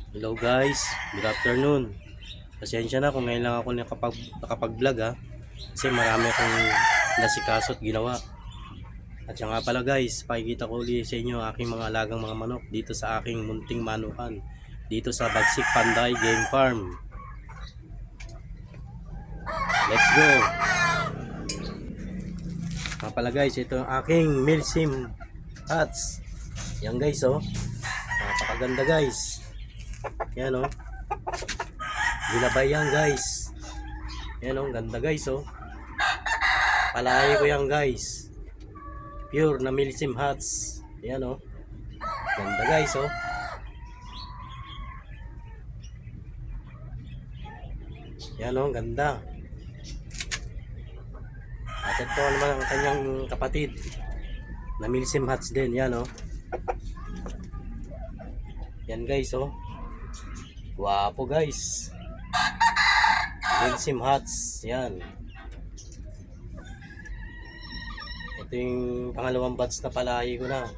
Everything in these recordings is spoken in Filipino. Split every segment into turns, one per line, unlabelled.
Hello guys, good afternoon. Pasensya na kung ngayon lang ako nakapag-vlog ha. Kasi marami akong nasikaso at ginawa. At yan nga pala guys, pakikita ko ulit sa inyo aking mga alagang mga manok dito sa aking munting manukan. Dito sa Bagsik Panday Game Farm. Let's go! Nga pala guys, ito ang aking Milsim Hats. Yan guys oh. Napakaganda guys. Yan oh. Ginabay yan guys. Yan oh, ganda guys oh. Palahi ko yan guys. Pure na Milsim Hats. Yan oh. Ganda guys oh. Yan oh, ganda. At ito naman ang kanyang kapatid na Milsim Hats din. Yan oh. Yan guys oh. Guwapo guys. Milsim Hats. Yan. Ito yung pangalawang batch na palahi ko na.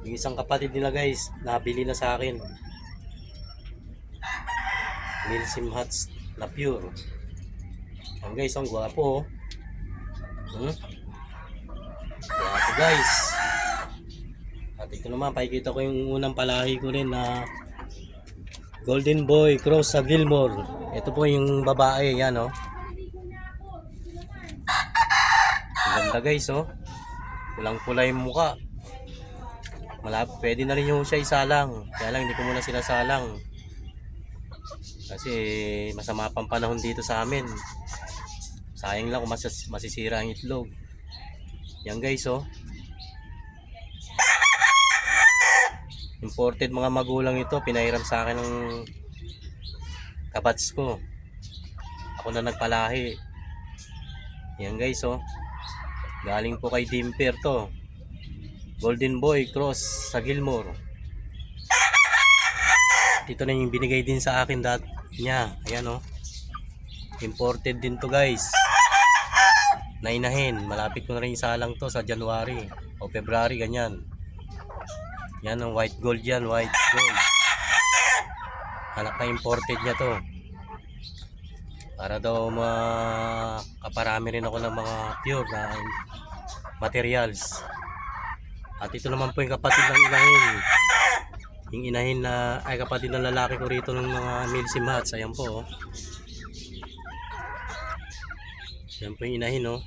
Yung isang kapatid nila guys, nabili na sa akin. Milsim Hats na pure. Yan guys, ang guwapo oh. Guwapo guys. At ito naman, pakikita ko yung unang palahi ko rin na Golden Boy Cross sa Gilmore. Ito po yung babae, yan oh. Ganda guys oh. Pulang-pula yung muka. Pwede na rin yung siya isalang. Kaya lang hindi ko muna sila salang. Kasi masama pang panahon dito sa amin. Sayang lang kung masisira ang itlog. Yan guys oh. Imported mga magulang ito, pinahiram sa akin ng kabats ko. Ako na nagpalahi. Yan guys oh. Galing po kay Dimper to. Golden Boy Cross sa Gilmore. Ito na yung binigay din sa akin niya. Ayan oh. Imported din to guys. Nainahin. Malapit ko na rin isalang to sa January o February ganyan. Yan ang white gold yan, white gold. Anak na imported niya to. Para daw makaparami rin ako ng mga pure na materials. At ito naman po yung kapatid ng inahin. Yung inahin na, ay kapatid ng lalaki ko rito ng mga Milsim Hats. Ayan po oh. Ayan po yung inahin oh.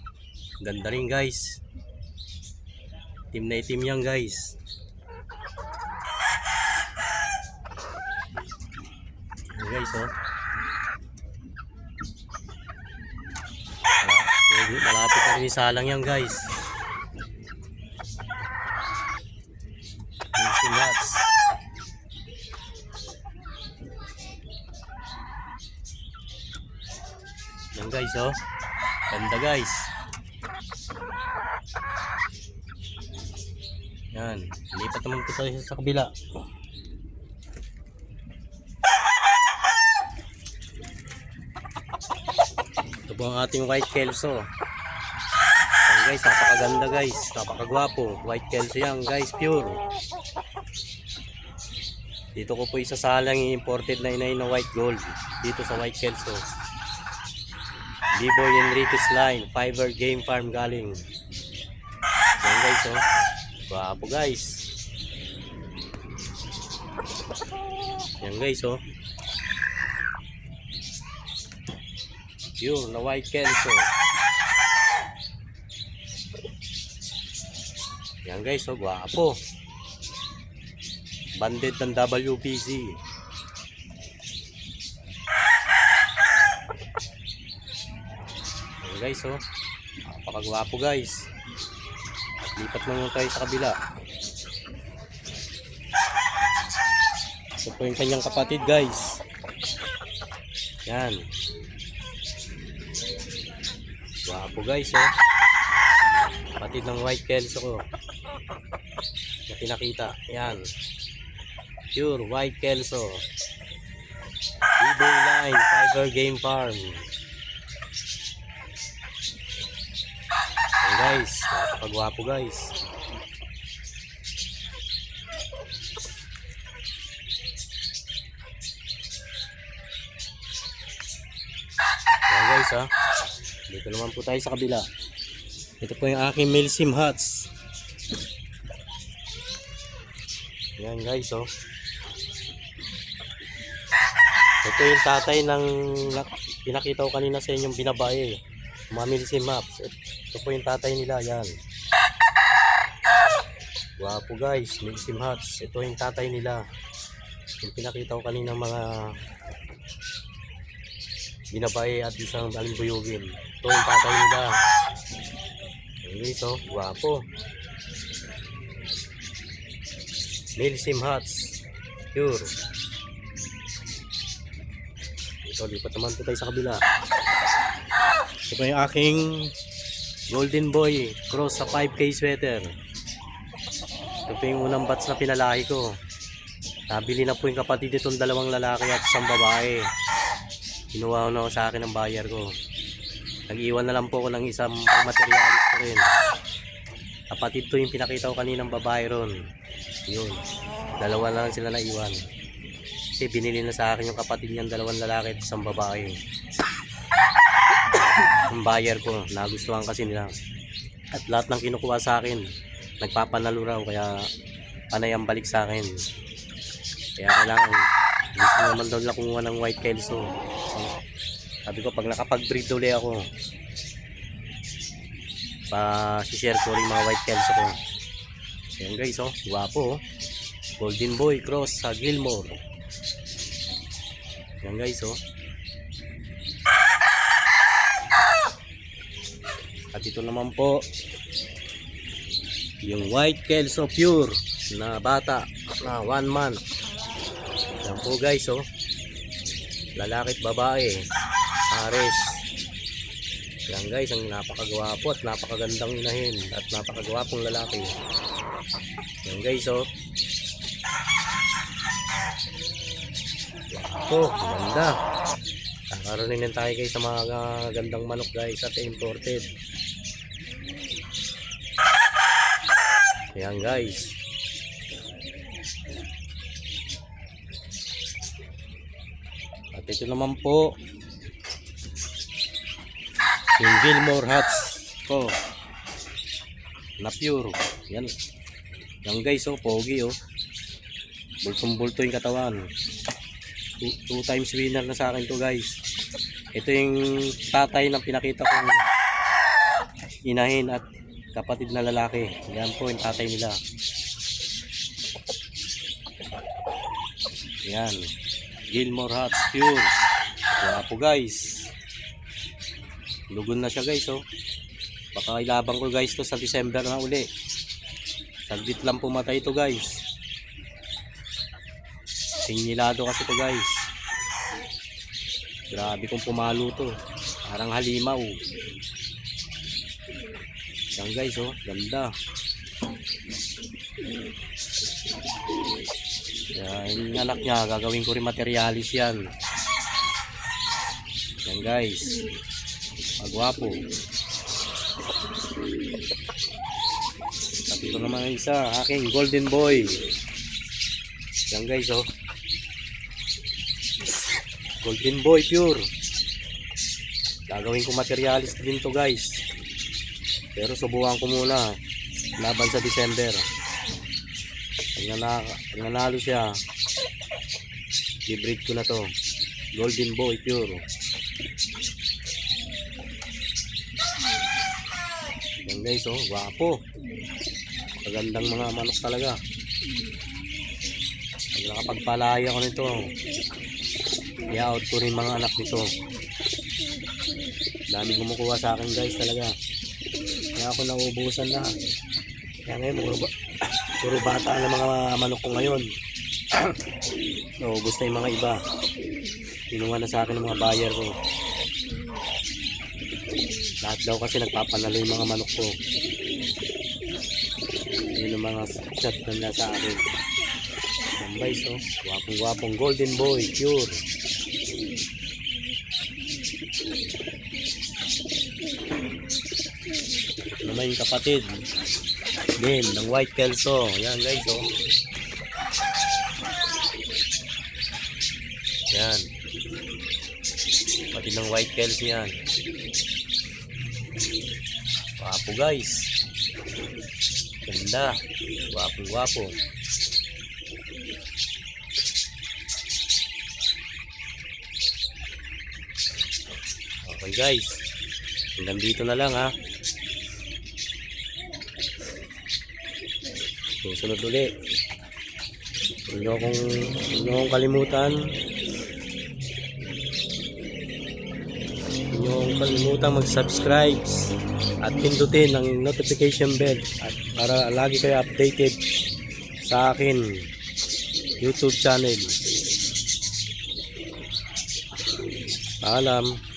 Ganda rin guys. Team na itim yan guys. Guys oh. Malapit na rin isalang yan guys. Milsim Hats. Yan guys oh. Ganda guys. Yan. Lipat naman ko tayo sa kabila. Ito po ang ating white kelso. Ayan guys, napakaganda guys. Napakagwapo. White kelso yan guys, pure. Dito ko po isasalang yung imported na inahin na white gold. Dito sa white kelso. B-Boy Enriquez line. Fiber Game Farm galing. Ayan guys oh. Gwapo guys. Ayan guys oh. Pure na white kelso. Yan guys oh, guwapo. Banded ng WPC. Yan guys oh. Napakagwapo guys. At lipat naman tayo sa kabila. Ito po yung kanyang kapatid guys. Yan. Wapo guys oh. Kapatid ng white kelso ko na pinakita. Yan. Pure white kelso. B-Boy line. Fiber Game Farm. Yan guys. Napakagwapo guys. ha. Dito naman po tayo sa kabila. Ito po yung aking male sim hats. Yan guys, oh. Ito yung tatay ng pinakita ko kanina sa inyong binabae. Mga male sim hats. Ito po yung tatay nila, yan. Wapo guys, male sim hats. Ito yung tatay nila. Yung pinakita ko kanina mga binabae at isang alimbuyugin. Ito yung tatay nila. Ayan guys, oh, guwapo. Male sim hats, pure. Ito, lipat naman po tayo sa kabila. Ito po yung aking golden boy cross sa 5K sweater. Ito po yung unang batch na pinalahi ko. Nabili na po yung kapatid itong dalawang lalaki at isang babae. Kinuha ko na sa akin ng buyer ko. Nag-iwan na lang po ako ng isang pang-materialis ko rin. Kapatid to yung pinakita ko kaninang babae ron. Yun. Dalawa na lang sila naiwan. Kasi binili na sa akin yung kapatid niyang dalawang lalaki at isang babae. Yung buyer ko, nagustuhan kasi nila. At lahat ng kinukuha sa akin, nagpapanalo raw. Kaya panay ang balik sa akin. Kaya kailangan, gusto naman daw nila kumuha ng white kelso. Sabi ko, pag nakapag-breed ulit ako, pa-share ko rin mga white kelso ko. Ayan guys, oh, guwapo, oh. Golden boy cross sa Gilmore. Ayan guys, oh. At ito naman po yung white kelso pure na bata na 1 month. Ayan po guys, oh. Lalaki at babae, pares. Ayan guys, ang napakagwapo at napakagandang inahin at napakagwapong lalaki. Ayan guys, oh. Wapo, ganda. Kakaroon din tayo guys sa mga gandang manok guys at imported. Ayan guys. At ito naman po yung Gilmore hats ko na pure. Yan. Yan guys, oh, pogi, oh. Bultong-bulto yung katawan. 2 times winner na sa akin to guys. Ito yung tatay ng pinakita kong inahin at kapatid na lalaki. Yan po yung tatay nila. Yan. Gilmore hats pure. Wapo guys. Lugon na siya guys, oh. Baka ilabang ko guys to sa December na uli. Saglit lang pumatay ito guys. Sinyilado kasi to guys. Grabe kung pumalo to. Parang halimaw. Yan guys, oh, ganda. Yan, yung anak niya, gagawin ko rin materialis yan. Yan guys. Magwapo. At ito naman ang isa, aking golden boy. Yan guys, oh. Golden boy pure. Gagawin ko materialis din to guys. Pero subukan ko muna laban sa December. Pag nanalo siya, i-breed ko na to. Golden boy pure. Yan guys, oh, guwapo. Magandang mga manok talaga. Pag nakapagpalaya ko nito, i-out ko rin mga anak nito. Daming kumukuha sa akin guys talaga. Kaya ako nauubusan na. Kaya ngayon puro bata na mga manok ko ngayon. Naubos na yung mga iba. Kinuha na sa akin ng mga buyer ko. Lahat daw kasi nagpapanalo yung mga manok ko. Yun ang mga chat na sa akin. Yan guys, oh. Wapong wapong golden boy pure. Naman yung kapatid din ng white kelso. Yan guys, oh. Yan. Kapatid Yun ang white Kelsey yan. Wapo guys. Ganda. Wapo. Okay guys. Hanggang dito na lang ha. Susunod ulit. Huwag niyo akong kalimutan. Huwag niyo akong kalimutan mag-subscribe at pindutin ang notification bell at para lagi kayo updated sa akin YouTube channel. Paalam.